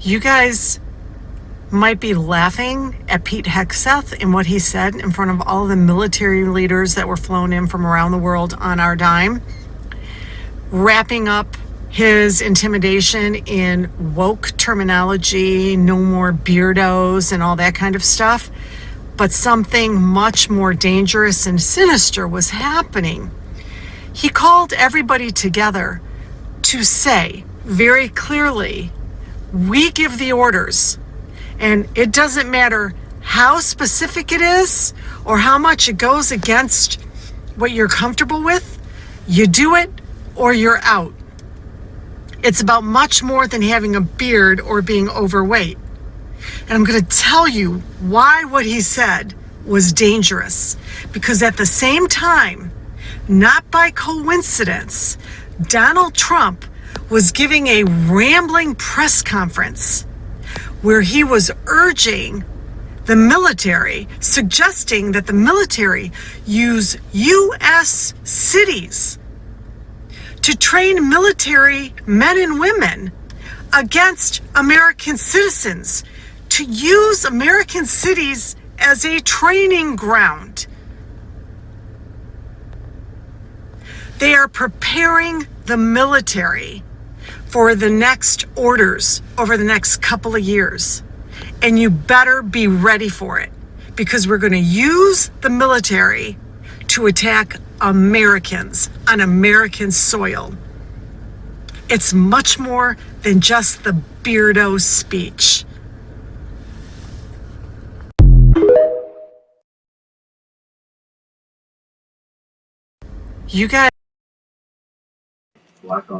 You guys might be laughing at Pete Hegseth and what he said in front of all the military leaders that were flown in from around the world on our dime, wrapping up his intimidation in woke terminology, no more beardos and all that kind of stuff. But something much more dangerous and sinister was happening. He called everybody together to say very clearly, we give the orders, and it doesn't matter how specific it is or how much it goes against what you're comfortable with, you do it or you're out. It's about much more than having a beard or being overweight. And I'm going to tell you why what he said was dangerous. Because at the same time, not by coincidence, Donald Trump was giving a rambling press conference where he was urging the military, suggesting that the military use U.S. cities to train military men and women against American citizens, to use American cities as a training ground. They are preparing the military for the next orders over the next couple of years. And you better be ready for it, because we're going to use the military to attack Americans on American soil. It's much more than just the beardo speech. You guys.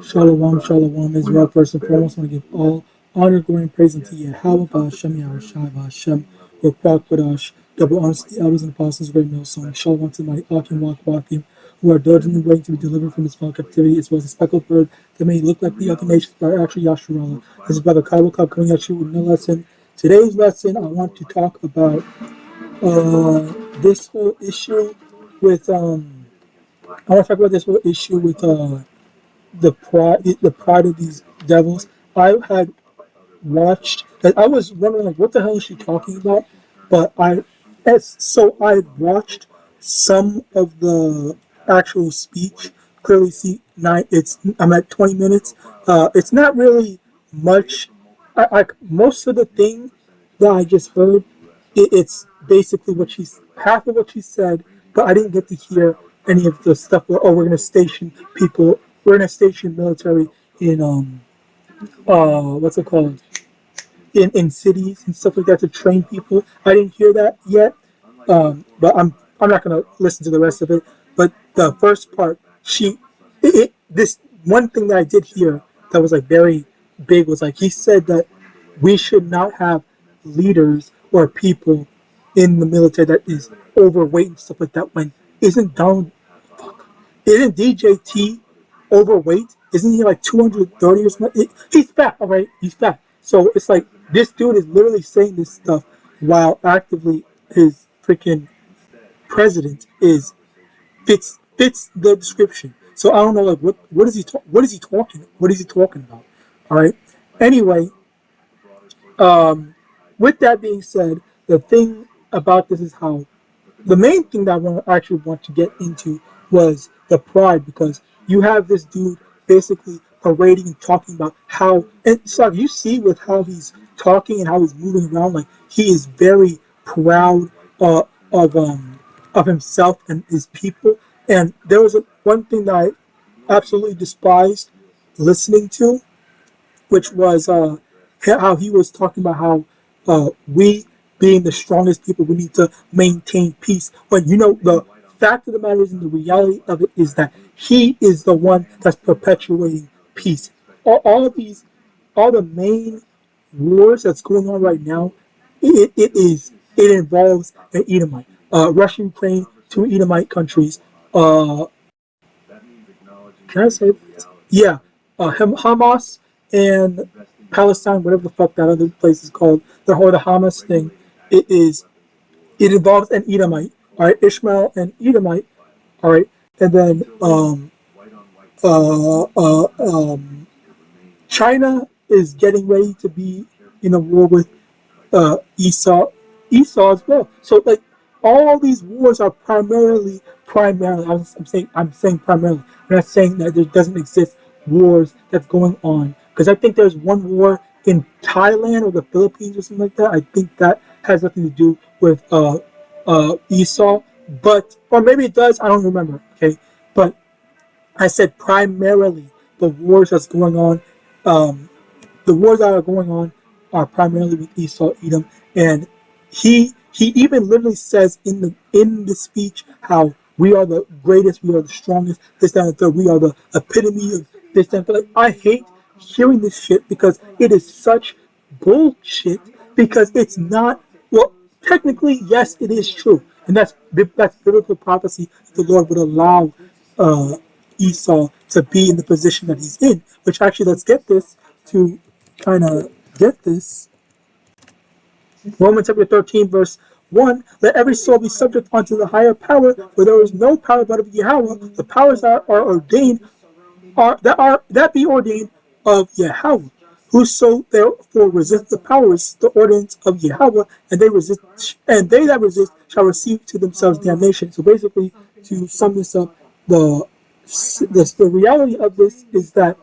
Shalom, shalom, Israel. First and foremost, I want to give all honor, glory, and praise unto YAHAWAH, YAHAWASHI, with Bakwadash, double honors to the elders and apostles, great millstone. Shalom to my YAHAWAH, who are diligently waiting to be delivered from this foul captivity, as well as a speckled bird that may look like the other nations, but are actually Yasharallah. This is Brother Kaiwa Club coming at you with no lesson. Today's lesson, I want to talk about this whole issue with the pride of these devils. I had watched, I was wondering like, what the hell is she talking about? But I watched some of the actual speech. Clearly, see, I'm at 20 minutes. It's not really much. Most of the thing that I just heard, it's basically half of what she said, but I didn't get to hear any of the stuff where, we're gonna station people, we're gonna station military in what's it called, in cities and stuff like that to train people. I didn't hear that yet, but I'm not gonna listen to the rest of it. But the first part, this one thing that I did hear that was like very big was like he said that we should not have leaders or people in the military that is overweight and stuff like that. When isn't Donald, isn't DJT overweight? Isn't he like 230 or something? He's fat, all right? He's fat. So it's like this dude is literally saying this stuff while actively his freaking president fits the description. So I don't know, like what is he talking about? All right. Anyway, with that being said, the thing about this is how the main thing that I actually want to get into was the pride, because you have this dude basically parading and talking about how, and so you see with how he's talking and how he's moving around, like he is very proud of himself and his people. And there was one thing that I absolutely despised listening to, which was how he was talking about how we, being the strongest people, we need to maintain peace. When the fact of the matter is, and the reality of it is that he is the one that's perpetuating peace. All the main wars that's going on right now, it involves an Edomite, Russia, Ukraine, two Edomite countries. Can I say that? Yeah, Hamas and Palestine, whatever the fuck that other place is called, the Hamas thing. It involves an Edomite, all right, Ishmael and Edomite, all right, and then China is getting ready to be in a war with Esau as well. So like all these wars are primarily. I'm saying primarily. I'm not saying that there doesn't exist wars that's going on, because I think there's one war in Thailand or the Philippines or something like that. I think that has nothing to do with Esau, but or maybe it does. I don't remember. Okay, but I said primarily the wars that's going on. Um, the wars that are going on are primarily with Esau, Edom, and he even literally says in the speech how we are the greatest, we are the strongest, this, that, and the third, we are the epitome of this, that, and the third. Like, I hate hearing this shit because it is such bullshit. Because it's not, well, technically yes, it is true, and that's biblical prophecy. The Lord would allow uh, Esau to be in the position that he's in. Which actually, let's get this to kind of get this. Romans chapter 13, verse 1, let every soul be subject unto the higher power, for there is no power but of Yahweh. The powers that are ordained that be ordained of Yahweh. Whoso therefore resist the powers, the ordinance of Yahweh, and they that resist shall receive to themselves damnation. So basically, to sum this up, the reality of this is that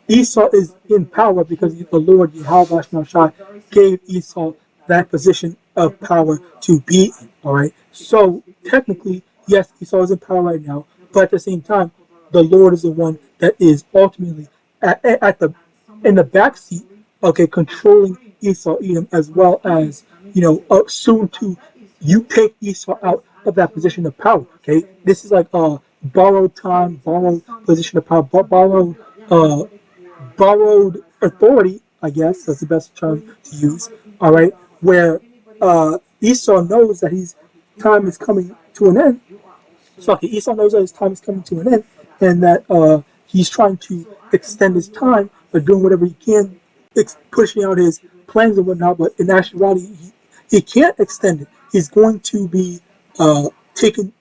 Esau is in power because the Lord Yahawadah gave Esau that position of power to be in. All right. So technically, yes, Esau is in power right now, but at the same time, the Lord is the one that is ultimately at the in the backseat, okay, controlling Esau, Edom, as well as soon to you take Esau out of that position of power. Okay, this is like borrowed time, borrowed position of power, uh, borrowed authority, I guess that's the best term to use. All right, where Esau knows that his time is coming to an end. So okay, Esau knows that his time is coming to an end, and that he's trying to extend his time by doing whatever he can, pushing out his plans and whatnot. But in actuality, he can't extend it. He's going to be taken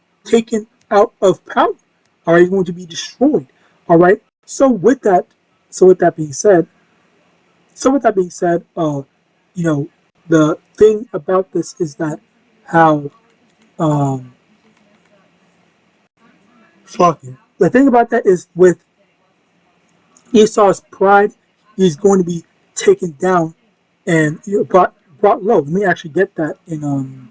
out of power. All right, he's going to be destroyed. All right. So with that being said, you know, the thing about this is that how um, fuck it. The thing about that is with Esau's pride, he's going to be taken down and brought low. Let me actually get that in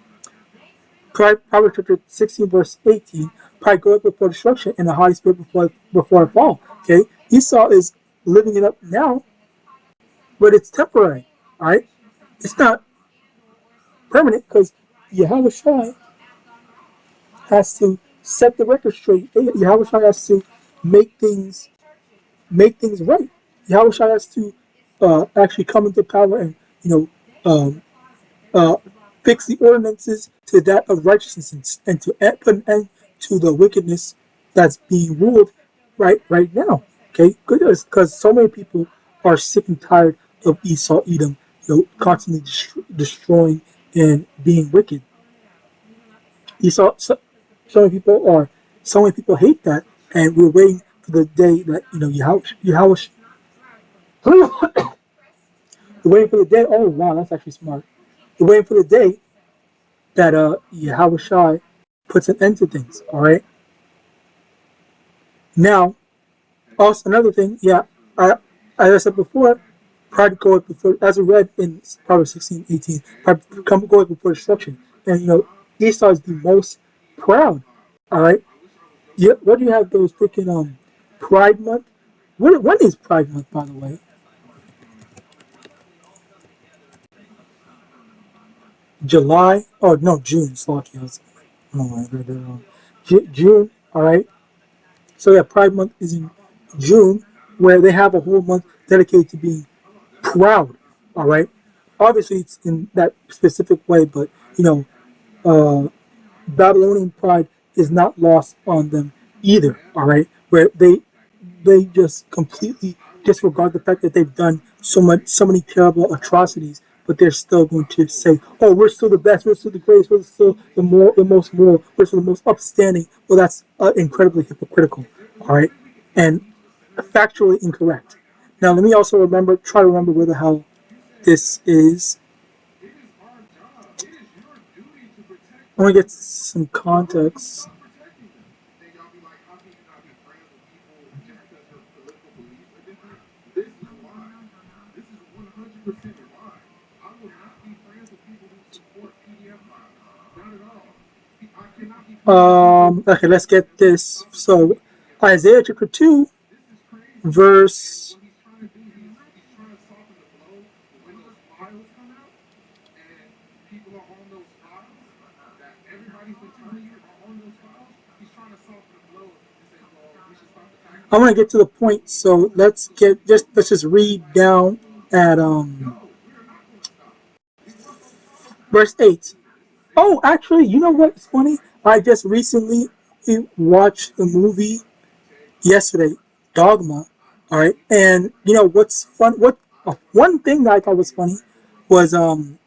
Proverbs chapter 16, verse 18. Pride goeth before destruction, and the haughty spirit before a fall. Okay, Esau is living it up now, but it's temporary. All right, it's not permanent because Yahawashi has to set the record straight. Yahawashi has to make things right. Yahawashi has to actually come into power and um, uh, fix the ordinances to that of righteousness and to put an end to the wickedness that's being ruled right now. Okay, because so many people are sick and tired of Esau, Edom, constantly destroying and being wicked. Esau, so many people hate that, and we're waiting for the day that Yahweh, we're waiting for the day. Oh wow, that's actually smart. We're waiting for the day that Yahweh Shai puts an end to things. All right. Now, also another thing, yeah, I, as I said before, pride goeth before, as we read in Proverbs 16:18, pride goeth before destruction, and Esau is the most proud. All right. Yeah. What do you have those freaking Pride Month? When is Pride Month, by the way? July? Oh no, June. Slocky. I read that wrong. June. All right. So yeah, Pride Month is in June, where they have a whole month dedicated to being proud. All right. Obviously, it's in that specific way, but uh, Babylonian pride is not lost on them either. All right, where they just completely disregard the fact that they've done so many terrible atrocities, but they're still going to say, "Oh, we're still the best. We're still the greatest. We're still the most moral. We're still the most upstanding." Well, that's incredibly hypocritical. All right, and factually incorrect. Now, let me also try to remember where the hell this is. I want to get some context. Okay, let's get this. So, Isaiah chapter 2, verse. I want to get to the point, so let's just read down at verse 8. Oh, actually, you know what's funny? I just recently watched the movie yesterday, Dogma. All right, and you know what's fun? One thing that I thought was funny was the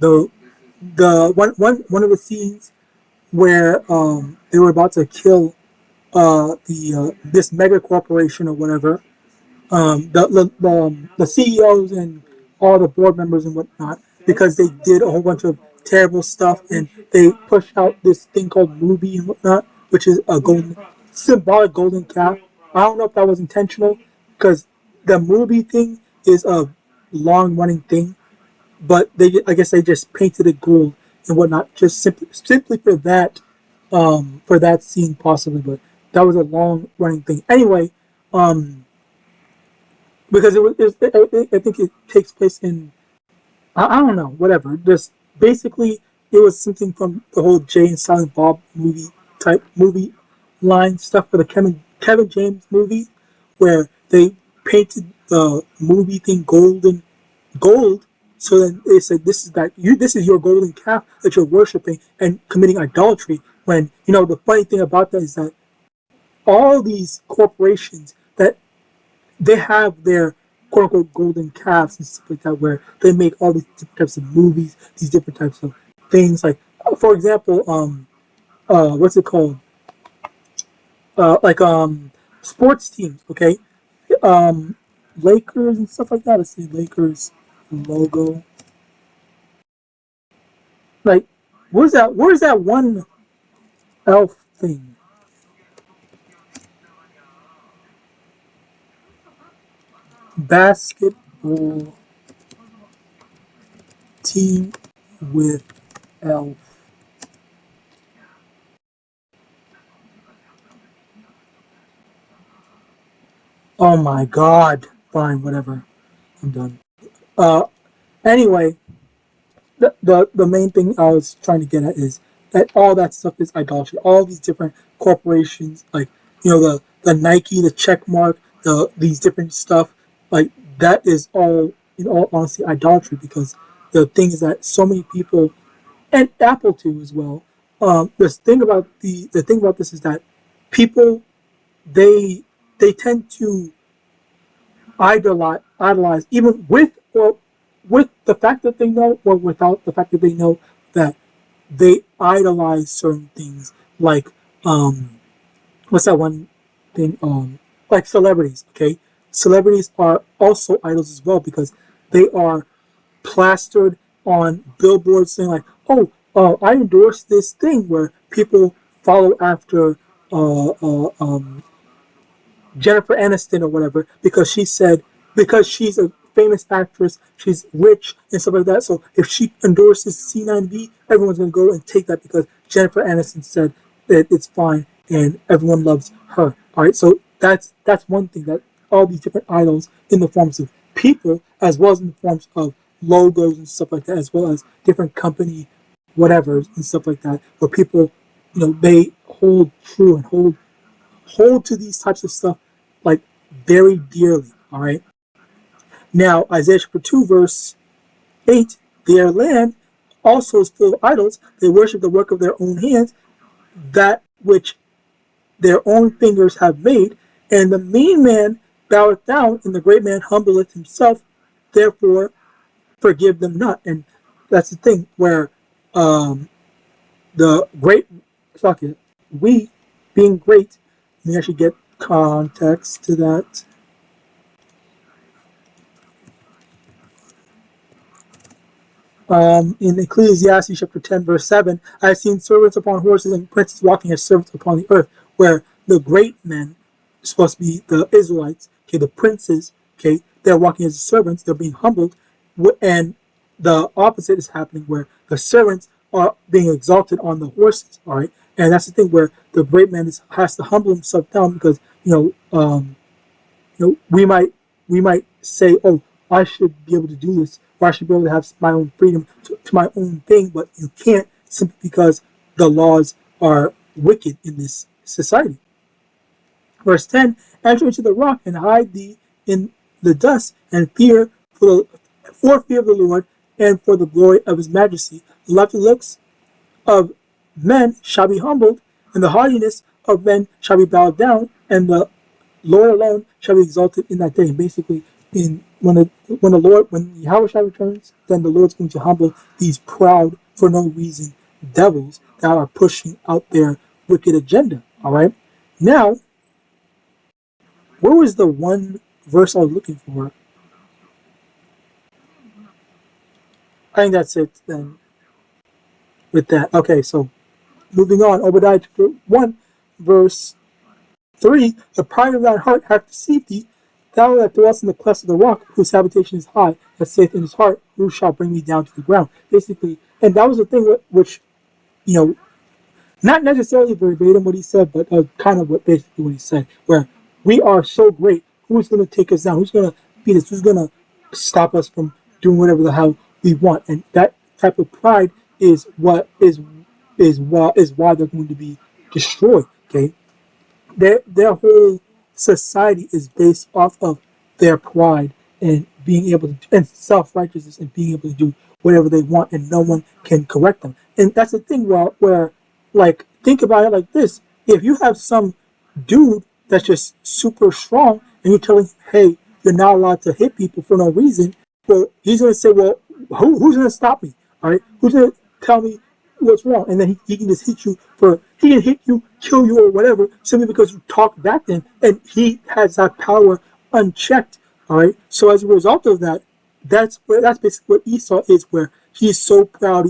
one of the scenes where they were about to kill the this mega corporation or whatever, the CEOs and all the board members and whatnot, because they did a whole bunch of terrible stuff, and they pushed out this thing called Ruby and whatnot, which is a golden symbolic golden calf. I don't know if that was intentional, because the Ruby thing is a long running thing, but I guess they just painted it gold and whatnot, just simply for that scene possibly, but that was a long running thing. Anyway, because I think it takes place in, I don't know, whatever. Just basically, it was something from the whole Jay and Silent Bob movie line stuff for the Kevin James movie, where they painted the movie thing gold. So then they said, this is your golden calf that you're worshiping and committing idolatry. When the funny thing about that is that all these corporations that they have their quote unquote golden calves and stuff like that, where they make all these different types of movies, these different types of things. Like, for example, what's it called? Like sports teams, okay? Um, Lakers and stuff like that. Let's see, Lakers logo. Like, where's that? Where's that one elf thing? Basketball team with elf. Oh my god. Fine, whatever. I'm done. Uh, anyway, the main thing I was trying to get at is that all that stuff is idolatry. All these different corporations, like the Nike, the check mark, these different stuff, like that is all in all honesty idolatry, because the thing is that so many people, and Apple too as well. The thing about this is that people, they they tend to idolize, even with the fact that they know, or without the fact that they know, that they idolize certain things, like what's that one thing, like celebrities. Okay, celebrities are also idols as well, because they are plastered on billboards saying like, oh, I endorse this thing, where people follow after uh, uh, um, Jennifer Aniston or whatever, because she's a famous actress, she's rich and stuff like that. So if she endorses C9V, everyone's gonna go and take that, because Jennifer Aniston said that it's fine and everyone loves her. All right, so that's one thing, that all these different idols in the forms of people, as well as in the forms of logos and stuff like that, as well as different company whatevers and stuff like that, where people, they hold true and hold to these types of stuff like very dearly. All right. Now Isaiah chapter 2 verse 8: their land also is full of idols. They worship the work of their own hands, that which their own fingers have made. And the mean man boweth down, and the great man humbleth himself. Therefore forgive them not. And that's the thing, where the great, fuck it, we being great, let me actually get context to that. In Ecclesiastes chapter 10, verse 7, I have seen servants upon horses and princes walking as servants upon the earth, where the great men, supposed to be the Israelites, okay, the princes, okay, they're walking as servants, they're being humbled, and the opposite is happening where the servants are being exalted on the horses, all right? And that's the thing where the great man has to humble himself down because, we might say, oh, I should be able to do this, or I should be able to have my own freedom to my own thing, but you can't simply because the laws are wicked in this society. Verse 10, enter into the rock and hide thee in the dust and for fear of the Lord and for the glory of his majesty. The lofty looks of men shall be humbled, and the haughtiness of men shall be bowed down, and the Lord alone shall be exalted in that day. And basically, when Yahawadah returns, then the Lord's going to humble these proud, for no reason, devils that are pushing out their wicked agenda. All right. Now, where was the one verse I was looking for? I think that's it then. With that, okay. So moving on, Obadiah chapter 1, verse 3, the pride of thine heart hath deceived thee, thou that dwellest in the clefts of the rock, whose habitation is high, that saith in his heart, who shall bring me down to the ground? Basically, and that was the thing which, not necessarily verbatim what he said, but kind of basically what he said, where we are so great, who's going to take us down? Who's going to beat us? Who's going to stop us from doing whatever the hell we want? And that type of pride is why they're going to be destroyed. Okay, their whole society is based off of their pride and being able to and self-righteousness and being able to do whatever they want and no one can correct them. And that's the thing where like think about it like this: if you have some dude that's just super strong and you're telling him, hey, you're not allowed to hit people for no reason, well, he's going to say, well, who's going to stop me? All right, who's going to tell me what's wrong? And then he can just he can hit you, kill you, or whatever, simply because you talk back to him, and he has that power unchecked. All right, so as a result of that, that's basically what Esau is, where he's so proud.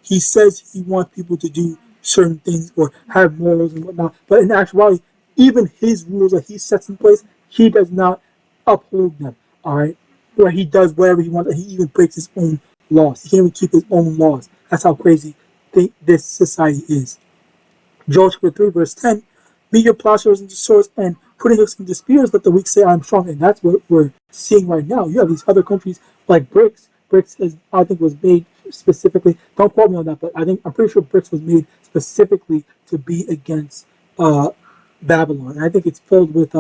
He says he wants people to do certain things or have morals and whatnot, but in actuality, even his rules that he sets in place, he does not uphold them. All right, where he does whatever he wants, and he even breaks his own laws. He can't even keep his own laws. That's how crazy this society is. Joel chapter 3, verse 10, beat your plowshares into swords and putting hooks into spears, let the weak say, I'm strong. And that's what we're seeing right now. You have these other countries like BRICS. BRICS is, I think, was made specifically, don't quote me on that, but I'm pretty sure BRICS was made specifically to be against Babylon. And I think it's filled with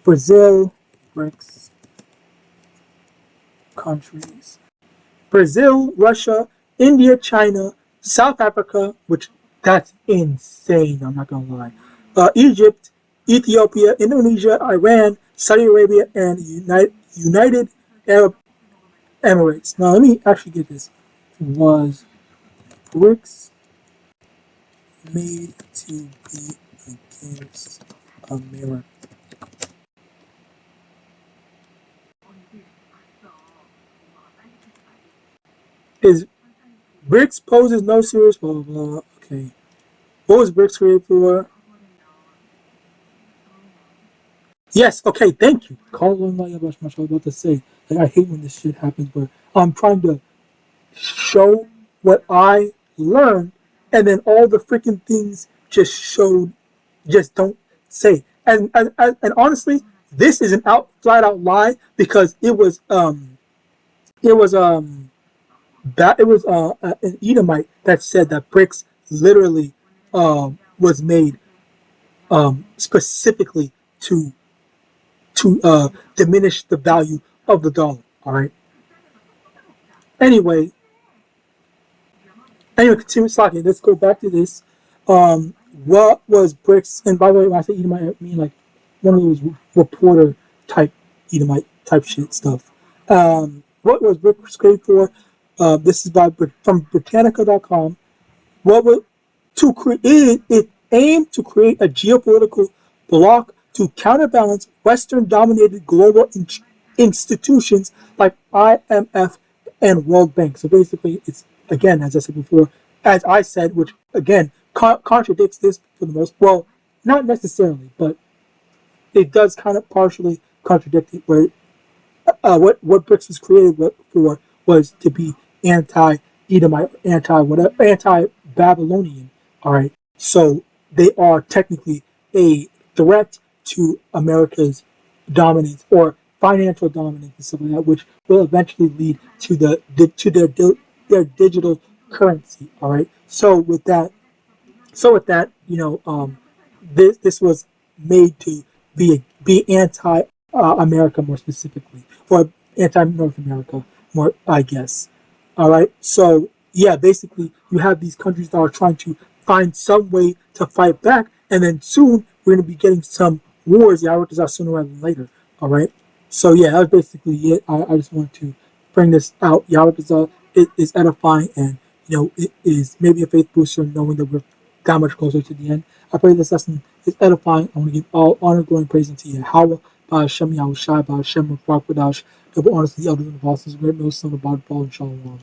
Brazil, BRICS countries. Brazil, Russia, India, China, South Africa, which that's insane, I'm not gonna lie. Egypt, Ethiopia, Indonesia, Iran, Saudi Arabia, and United Arab Emirates. Now let me actually get this. Was BRICS made to be against America? Is BRICS poses no serious blah blah blah. Okay. What was BRICS created for? Yes, okay, thank you. Call on my Yabash I was about to say. Like I hate when this shit happens where I'm trying to show what I learned and then all the freaking things just don't say. And honestly, this is an flat out lie because it was an Edomite that said that BRICS literally was made specifically to diminish the value of the dollar. All right. Anyway, continue talking. Let's go back to this. What was BRICS? And by the way, when I say Edomite, I mean like one of those reporter type Edomite type shit stuff. What was BRICS created for? This is from Britannica.com. What was to create? It aimed to create a geopolitical bloc to counterbalance Western-dominated global institutions like IMF and World Bank. So basically, it's again, as I said before, as I said, which again contradicts this for the most. Well, not necessarily, but it does kind of partially contradict it. Where what BRICS was created for was to be anti-Edomite, anti-Babylonian. All right, so they are technically a threat to America's dominance or financial dominance and stuff like that, which will eventually lead to their digital currency. All right, so with that, this was made to be anti America more specifically, or anti North America more, I guess. All right. So yeah, basically, you have these countries that are trying to find some way to fight back, and then soon we're going to be getting some wars. Yahawadah sooner rather than later. All right. So yeah, that's basically it. I just wanted to bring this out. Yahawadah is edifying, and it is maybe a faith booster knowing that we're that much closer to the end. I pray this lesson is edifying. I want to give all honor, glory, and praise unto Yahawah, by Hashem, Yahawashi, by Hashem, Rakwadash, double honors to the elders and apostles, great millstone, about Paul, and Shalom.